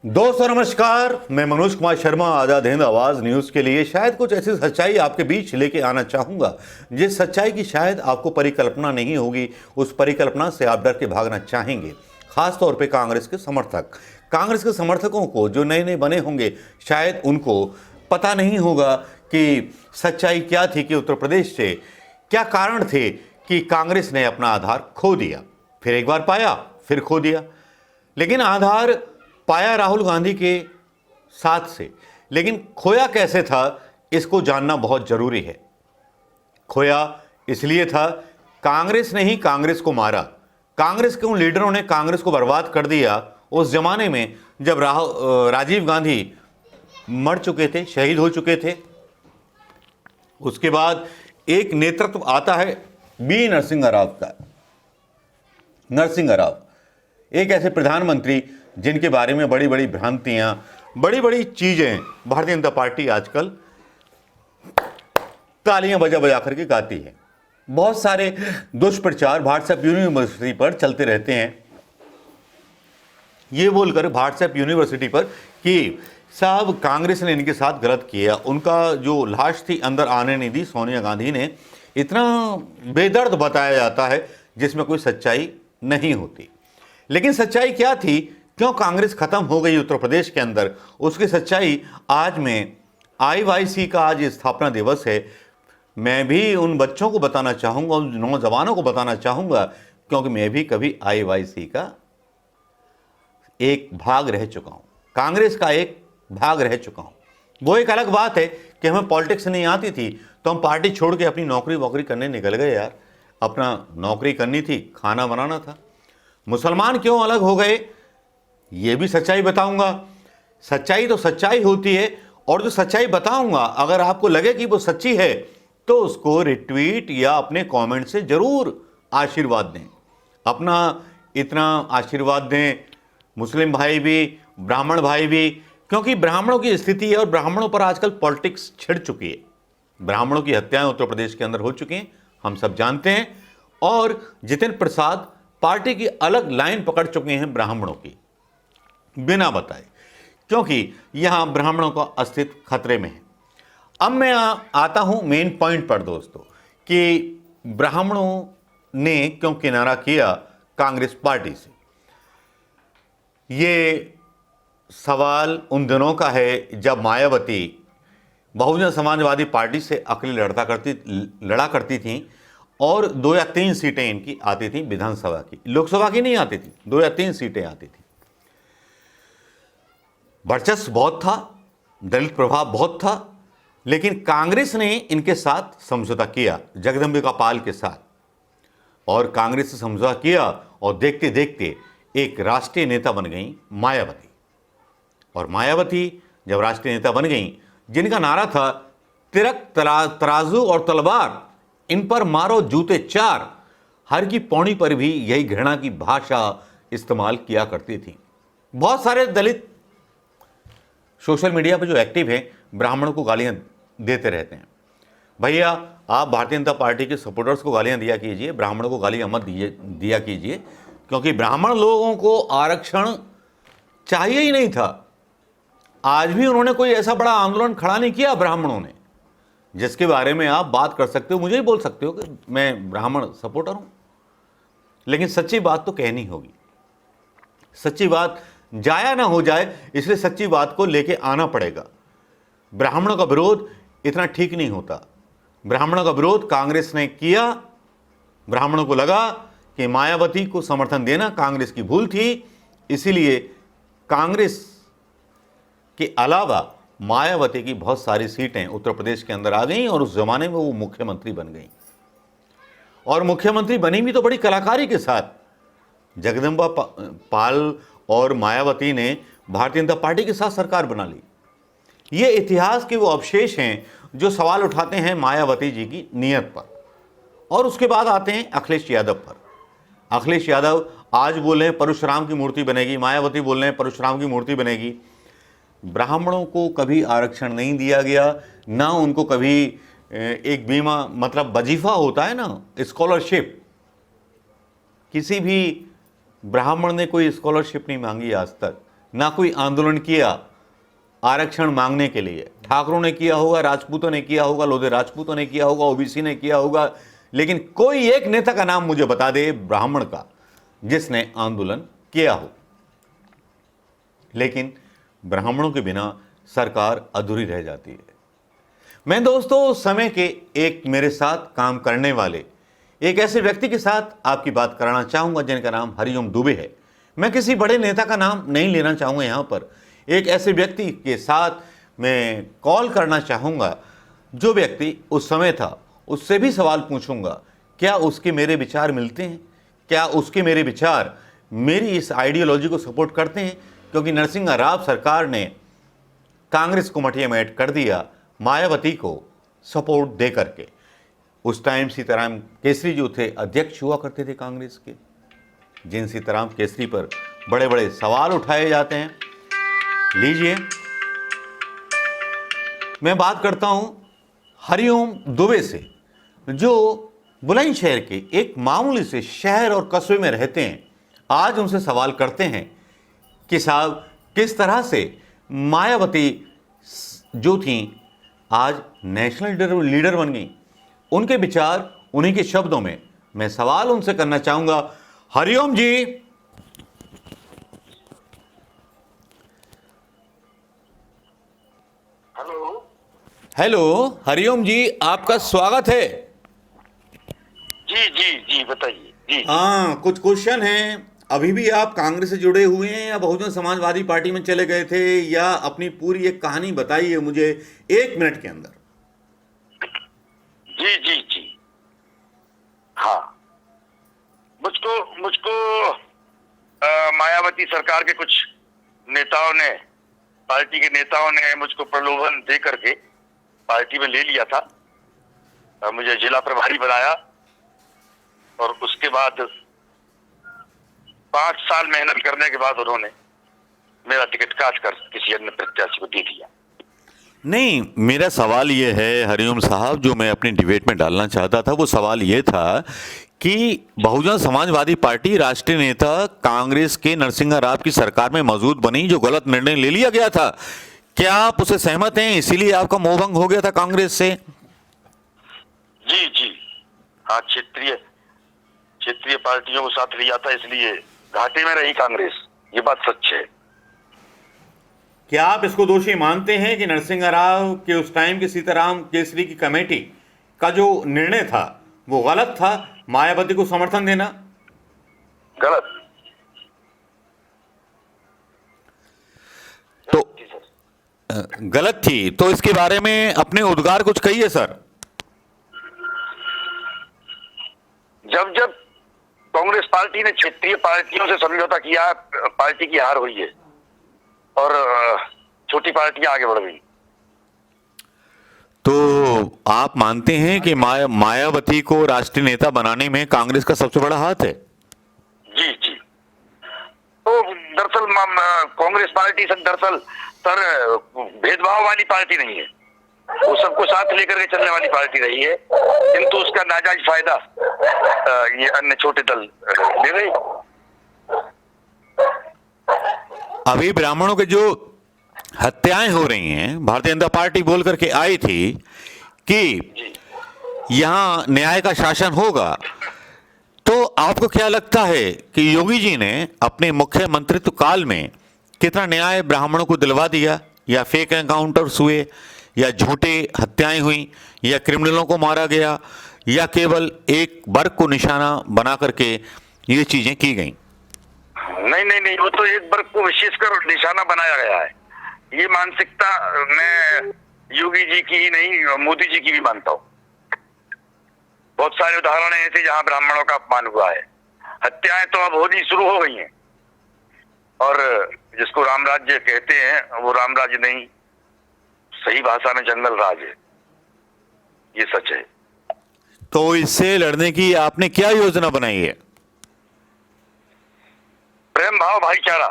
दोस्तों नमस्कार, मैं मनोज कुमार शर्मा आजाद हिंद आवाज न्यूज के लिए शायद कुछ ऐसी सच्चाई आपके बीच लेके आना चाहूंगा जिस सच्चाई की शायद आपको परिकल्पना नहीं होगी। उस परिकल्पना से आप डर के भागना चाहेंगे। खास तौर पे कांग्रेस के समर्थकों को जो नए नए बने होंगे, शायद उनको पता नहीं होगा कि सच्चाई क्या थी कि उत्तर प्रदेश से क्या कारण थे कि कांग्रेस ने अपना आधार खो दिया, फिर एक बार पाया, फिर खो दिया। लेकिन आधार पाया राहुल गांधी के साथ से, लेकिन खोया कैसे था इसको जानना बहुत जरूरी है। खोया इसलिए था, कांग्रेस ने ही कांग्रेस को मारा। कांग्रेस के उन लीडरों ने कांग्रेस को बर्बाद कर दिया उस जमाने में जब राजीव गांधी मर चुके थे, शहीद हो चुके थे। उसके बाद एक नेतृत्व आता है बी नरसिंह राव का। नरसिंह राव एक ऐसे प्रधानमंत्री जिनके बारे में बड़ी बड़ी भ्रांतियां, बड़ी बड़ी चीजें भारतीय जनता पार्टी आजकल तालियां बजा बजा करके गाती है। बहुत सारे दुष्प्रचार व्हाट्सएप यूनिवर्सिटी पर चलते रहते हैं, ये बोलकर व्हाट्सएप यूनिवर्सिटी पर कि साहब कांग्रेस ने इनके साथ गलत किया, उनका जो लाश थी अंदर आने नहीं दी सोनिया गांधी ने। इतना बेदर्द बताया जाता है जिसमें कोई सच्चाई नहीं होती। लेकिन सच्चाई क्या थी, क्यों कांग्रेस खत्म हो गई उत्तर प्रदेश के अंदर, उसकी सच्चाई आज मैं आईवाईसी का आज स्थापना दिवस है, मैं भी उन बच्चों को बताना चाहूंगा, उन नौजवानों को बताना चाहूंगा, क्योंकि मैं भी कभी आईवाईसी का एक भाग रह चुका हूं, कांग्रेस का एक भाग रह चुका हूं। वो एक अलग बात है कि हमें पॉलिटिक्स नहीं आती थी तो हम पार्टी छोड़ के अपनी नौकरी वोकरी करने निकल गए। यार, अपना नौकरी करनी थी, खाना बनाना था। मुसलमान क्यों अलग हो गए, ये भी सच्चाई बताऊंगा। सच्चाई तो सच्चाई होती है, और जो सच्चाई बताऊंगा अगर आपको लगे कि वो सच्ची है तो उसको रिट्वीट या अपने कमेंट से जरूर आशीर्वाद दें, अपना इतना आशीर्वाद दें। मुस्लिम भाई भी, ब्राह्मण भाई भी, क्योंकि ब्राह्मणों की स्थिति है और ब्राह्मणों पर आजकल पॉलिटिक्स छिड़ चुकी है। ब्राह्मणों की हत्याएं उत्तर प्रदेश के अंदर हो चुकी हैं, हम सब जानते हैं। और जितेंद्र प्रसाद पार्टी की अलग लाइन पकड़ चुके हैं ब्राह्मणों की, बिना बताए, क्योंकि यहां ब्राह्मणों का अस्तित्व खतरे में है। अब मैं आता हूं मेन पॉइंट पर दोस्तों, कि ब्राह्मणों ने क्यों किनारा किया कांग्रेस पार्टी से। ये सवाल उन दिनों का है जब मायावती बहुजन समाजवादी पार्टी से अकेले लड़ा करती थी, और 2 या 3 सीटें इनकी आती थी विधानसभा की, लोकसभा की नहीं आती थी, 2 या 3 सीटें आती थी। वर्चस्व बहुत था, दलित प्रभाव बहुत था, लेकिन कांग्रेस ने इनके साथ समझौता किया, जगदंबिका पाल के साथ, और कांग्रेस से समझौता किया और देखते देखते एक राष्ट्रीय नेता बन गई मायावती। और मायावती जब राष्ट्रीय नेता बन गई, जिनका नारा था तिरक तराजू और तलवार, इन पर मारो जूते 4, हर की पौड़ी पर भी यही घृणा की भाषा इस्तेमाल किया करती थी। बहुत सारे दलित सोशल मीडिया पर जो एक्टिव हैं, ब्राह्मणों को गालियां देते रहते हैं। भैया, आप भारतीय जनता पार्टी के सपोर्टर्स को गालियां दिया कीजिए, ब्राह्मणों को गालियां मत दिया कीजिए, क्योंकि ब्राह्मण लोगों को आरक्षण चाहिए ही नहीं था। आज भी उन्होंने कोई ऐसा बड़ा आंदोलन खड़ा नहीं किया ब्राह्मणों ने, जिसके बारे में आप बात कर सकते हो, मुझे ही बोल सकते हो कि मैं ब्राह्मण सपोर्टर हूं। लेकिन सच्ची बात तो कहनी होगी, सच्ची बात जाया ना हो जाए, इसलिए सच्ची बात को लेके आना पड़ेगा। ब्राह्मणों का विरोध इतना ठीक नहीं होता। ब्राह्मणों का विरोध कांग्रेस ने किया। ब्राह्मणों को लगा कि मायावती को समर्थन देना कांग्रेस की भूल थी, इसीलिए कांग्रेस के अलावा मायावती की बहुत सारी सीटें उत्तर प्रदेश के अंदर आ गईं, और उस जमाने में वो मुख्यमंत्री बन गई। और मुख्यमंत्री बनी भी तो बड़ी कलाकारी के साथ। जगदम्बा पाल और मायावती ने भारतीय जनता पार्टी के साथ सरकार बना ली। ये इतिहास के वो अवशेष हैं जो सवाल उठाते हैं मायावती जी की नीयत पर। और उसके बाद आते हैं अखिलेश यादव पर। अखिलेश यादव आज बोल रहे हैं परशुराम की मूर्ति बनेगी, मायावती बोल रहे हैं परशुराम की मूर्ति बनेगी। ब्राह्मणों को कभी आरक्षण नहीं दिया गया, ना उनको कभी एक बीमा, मतलब वजीफा होता है ना, स्कॉलरशिप, किसी भी ब्राह्मण ने कोई स्कॉलरशिप नहीं मांगी आज तक, ना कोई आंदोलन किया आरक्षण मांगने के लिए। ठाकुरों ने किया होगा, राजपूतों ने किया होगा, लोधे राजपूतों ने किया होगा, ओबीसी ने किया होगा, लेकिन कोई एक नेता का नाम मुझे बता दे ब्राह्मण का जिसने आंदोलन किया हो। लेकिन ब्राह्मणों के बिना सरकार अधूरी रह जाती है। मैं दोस्तों उस समय के एक मेरे साथ काम करने वाले एक ऐसे व्यक्ति के साथ आपकी बात कराना चाहूंगा जिनका नाम हरिओम दुबे है। मैं किसी बड़े नेता का नाम नहीं लेना चाहूंगा यहां पर। एक ऐसे व्यक्ति के साथ मैं कॉल करना चाहूंगा जो व्यक्ति उस समय था, उससे भी सवाल पूछूंगा क्या उसके मेरे विचार मिलते हैं, क्या उसके मेरे विचार मेरी इस आइडियोलॉजी को सपोर्ट करते हैं। क्योंकि नरसिंह राव सरकार ने कांग्रेस को मटिया में ऐड कर दिया मायावती को सपोर्ट दे करके। उस टाइम सीताराम केसरी जो थे अध्यक्ष हुआ करते थे कांग्रेस के, जिन सीताराम केसरी पर बड़े बड़े सवाल उठाए जाते हैं। लीजिए, मैं बात करता हूं हरिओम दुबे से, जो बुलंदशहर के एक मामूली से शहर और कस्बे में रहते हैं। आज उनसे सवाल करते हैं कि साहब किस तरह से मायावती जो थी आज नेशनल लीडर बन गई। उनके विचार उन्हीं के शब्दों में मैं सवाल उनसे करना चाहूंगा। हरिओम जी। हेलो हरिओम जी, आपका स्वागत है। जी जी जी बताइए जी। हाँ, कुछ क्वेश्चन हैं। अभी भी आप कांग्रेस से जुड़े हुए हैं या बहुजन समाजवादी पार्टी में चले गए थे, या अपनी पूरी एक कहानी बताइए मुझे 1 मिनट के अंदर। जी जी जी हाँ, मुझको मायावती सरकार के कुछ नेताओं ने, पार्टी के नेताओं ने मुझको प्रलोभन दे करके पार्टी में ले लिया था। मुझे जिला प्रभारी बनाया और उसके बाद 5 साल मेहनत करने के बाद उन्होंने मेरा टिकट काट कर किसी अन्य प्रत्याशी को दे दिया। नहीं, मेरा सवाल ये है हरिओम साहब, जो मैं अपनी डिबेट में डालना चाहता था, वो सवाल ये था कि बहुजन समाजवादी पार्टी राष्ट्रीय नेता कांग्रेस के नरसिंह राव की सरकार में मौजूद बनी, जो गलत निर्णय ले लिया गया था। क्या आप उससे सहमत हैं? इसीलिए आपका मोहभंग हो गया था कांग्रेस से? जी जी हाँ, क्षेत्रीय पार्टियों को साथ लिया था, इसलिए घाटे में रही कांग्रेस। ये बात सच है। क्या आप इसको दोषी मानते हैं कि नरसिंह राव के उस टाइम के सीताराम केसरी की कमेटी का जो निर्णय था वो गलत था, मायावती को समर्थन देना? गलत तो गलत थी, तो इसके बारे में अपने उद्गार कुछ कहिए सर। जब कांग्रेस पार्टी ने क्षेत्रीय पार्टियों से समझौता किया, पार्टी की हार हुई है और छोटी पार्टियां आगे बढ़ गई। तो आप मानते हैं कि मायावती को राष्ट्रीय नेता बनाने में कांग्रेस का सबसे बड़ा हाथ है? जी जी। तो दरअसल कांग्रेस पार्टी दरअसल सर भेदभाव वाली पार्टी नहीं है, वो सबको साथ लेकर के चलने वाली पार्टी रही है, किंतु उसका नाजायज फायदा ये अन्य छोटे दल ले गए। अभी ब्राह्मणों के जो हत्याएं हो रही हैं, भारतीय जनता पार्टी बोल करके आई थी कि यहां न्याय का शासन होगा, तो आपको क्या लगता है कि योगी जी ने अपने मुख्यमंत्रित्व काल में कितना न्याय ब्राह्मणों को दिलवा दिया, या फेक एनकाउंटर्स हुए, या झूठे हत्याएं हुई, या क्रिमिनलों को मारा गया, या केवल एक वर्ग को निशाना बना करके ये चीजें की गई? नहीं, वो तो एक वर्ग को विशेषकर निशाना बनाया गया है। ये मानसिकता मैं योगी जी की ही नहीं, मोदी जी की भी मानता हूँ। बहुत सारे उदाहरण ऐसे जहां ब्राह्मणों का अपमान हुआ है। हत्याएं तो अब होनी शुरू हो गई हैं, और जिसको राम राज्य कहते हैं वो राम राज्य नहीं, सही भाषा में जंगल राज है। ये सच है। तो इससे लड़ने की आपने क्या योजना बनाई है? प्रेम भाव भाईचारा।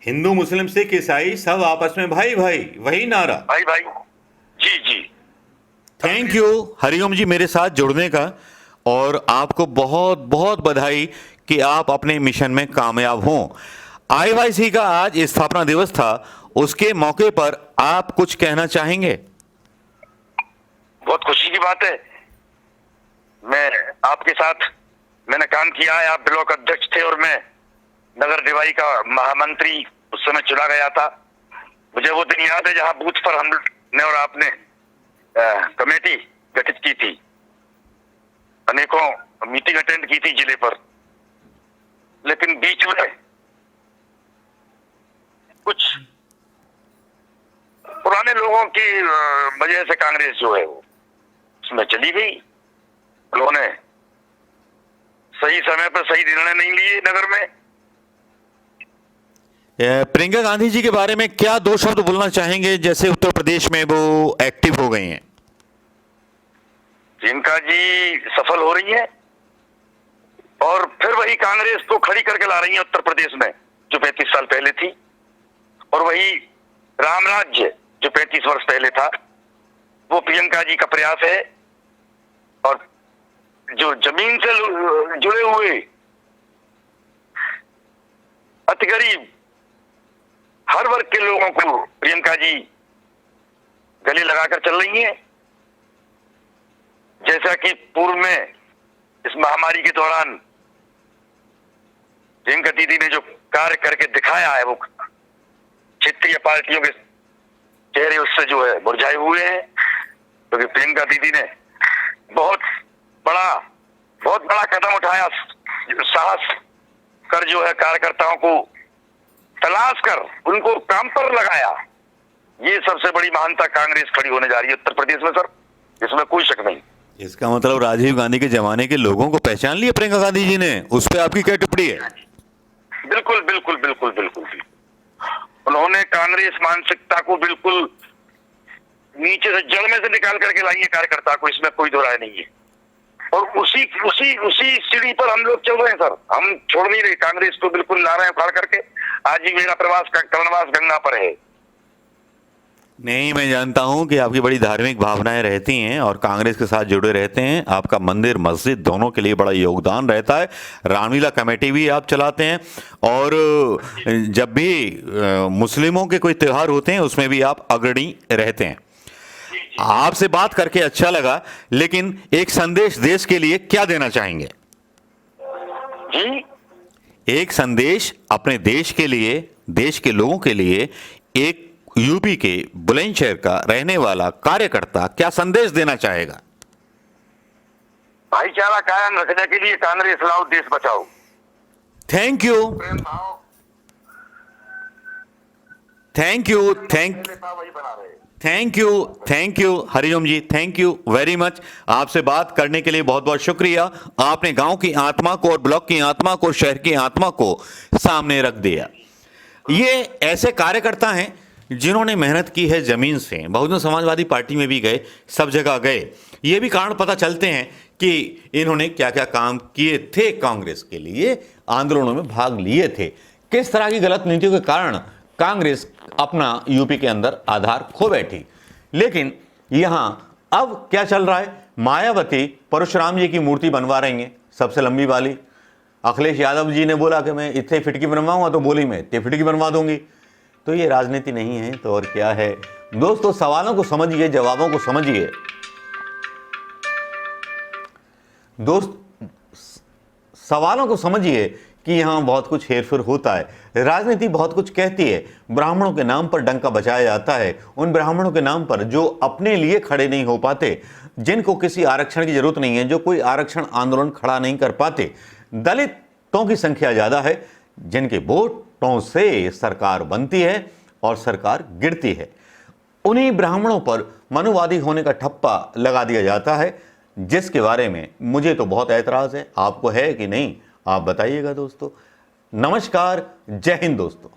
हिंदू मुस्लिम सिख ईसाई सब आपस में भाई भाई, वही नारा। भाई भाई। जी जी। थैंक यू हरिओम जी मेरे साथ जुड़ने का, और आपको बहुत बहुत बधाई कि आप अपने मिशन में कामयाब हों। आईवाईसी का आज स्थापना दिवस था, उसके मौके पर आप कुछ कहना चाहेंगे? बहुत खुशी की बात है। मैं आपके साथ मैंने काम किया है। आप ब्लॉक अध्यक्ष थे और मैं नगर निवाई का महामंत्री उस समय चुना गया था। मुझे वो दिन याद है जहां बूथ पर हमने और आपने कमेटी गठित की थी, अनेकों मीटिंग अटेंड की थी जिले पर, लेकिन बीच में कुछ पुराने लोगों की वजह से कांग्रेस जो है वो उसमें चली गई। उन्होंने सही समय पर सही निर्णय नहीं लिए नगर में। प्रियंका गांधी जी के बारे में क्या दो शब्द बोलना चाहेंगे, जैसे उत्तर प्रदेश में वो एक्टिव हो गई हैं? प्रियंका जी सफल हो रही है और फिर वही कांग्रेस को खड़ी करके ला रही है उत्तर प्रदेश में जो 35 साल पहले थी, और वही राम राज्य जो 35 वर्ष पहले था, वो प्रियंका जी का प्रयास है। और जो जमीन से जुड़े हुए अति गरीब हर वर्ग के लोगों को प्रियंका जी गले लगाकर चल रही हैं। जैसा कि पूर्व में इस महामारी के दौरान प्रियंका दीदी ने जो कार्य करके दिखाया है, वो क्षेत्रीय पार्टियों के चेहरे उससे जो है मुरझाए हुए हैं, क्योंकि प्रियंका दीदी ने बहुत बड़ा कदम उठाया, साहस कर जो है कार्यकर्ताओं को तलाश कर उनको काम पर लगाया। ये सबसे बड़ी महानता कांग्रेस खड़ी होने जा रही है उत्तर प्रदेश में सर, इसमें कोई शक नहीं। इसका मतलब राजीव गांधी के जमाने के लोगों को पहचान लिया प्रियंका गांधी जी ने, उस पर आपकी क्या टिप्पणी है? बिल्कुल बिल्कुल बिल्कुल बिल्कुल उन्होंने कांग्रेस मानसिकता को बिल्कुल नीचे से जड़ में से निकाल करके लाई है कार्यकर्ता को, इसमें कोई दो राय नहीं है। और उसी सीढ़ी पर हम लोग चल रहे हैं सर, हम छोड़ नहीं रहे कांग्रेस को, बिल्कुल ला रहे हैं उखाड़ करके। आज ही मेरा प्रवास गंगा पर है। नहीं, मैं जानता हूं कि आपकी बड़ी धार्मिक भावनाएं रहती हैं और कांग्रेस के साथ जुड़े रहते हैं। आपका मंदिर मस्जिद दोनों के लिए बड़ा योगदान रहता है। रामलीला कमेटी भी आप चलाते हैं और जब भी मुस्लिमों के कोई त्यौहार होते हैं उसमें भी आप अग्रणी रहते हैं। आपसे बात करके अच्छा लगा, लेकिन एक संदेश देश के लिए क्या देना चाहेंगे? जी, एक संदेश अपने देश के लिए, देश के लोगों के लिए, एक यूपी के बुलंदशहर का रहने वाला कार्यकर्ता क्या संदेश देना चाहेगा? भाईचारा कायम रखने के लिए कांग्रेस लाओ, देश बचाओ। Thank you, thank you Hariom ji, thank you very much. आपसे बात करने के लिए बहुत बहुत शुक्रिया। आपने गांव की आत्मा को और ब्लॉक की आत्मा को, शहर की आत्मा को सामने रख दिया। ये ऐसे कार्यकर्ता हैं जिन्होंने मेहनत की है जमीन से। बहुजन समाजवादी पार्टी में भी गए, सब जगह गए। ये भी कारण पता चलते हैं कि इन्होंने क्या क्या काम किए थे कांग्रेस के लिए, आंदोलनों में भाग लिए थे, किस तरह की गलत नीतियों के कारण कांग्रेस अपना यूपी के अंदर आधार खो बैठी। लेकिन यहां अब क्या चल रहा है? मायावती परशुराम जी की मूर्ति बनवा रही हैं, सबसे लंबी वाली। अखिलेश यादव जी ने बोला कि मैं इतने फिटकी बनवाऊंगा, तो बोली मैं इतने फिटकी बनवा दूंगी। तो ये राजनीति नहीं है तो और क्या है? दोस्तों, सवालों को समझिए, जवाबों को समझिए। सवालों को समझिए कि यहाँ बहुत कुछ हेरफेर होता है। राजनीति बहुत कुछ कहती है। ब्राह्मणों के नाम पर डंका बजाया जाता है, उन ब्राह्मणों के नाम पर जो अपने लिए खड़े नहीं हो पाते, जिनको किसी आरक्षण की जरूरत नहीं है, जो कोई आरक्षण आंदोलन खड़ा नहीं कर पाते। दलितों की संख्या ज्यादा है, जिनके वोटों से सरकार बनती है और सरकार गिरती है। उन्हीं ब्राह्मणों पर मनुवादी होने का ठप्पा लगा दिया जाता है, जिसके बारे में मुझे तो बहुत ऐतराज है। आपको है कि नहीं? आप बताइएगा दोस्तों। नमस्कार, जय हिंद दोस्तों।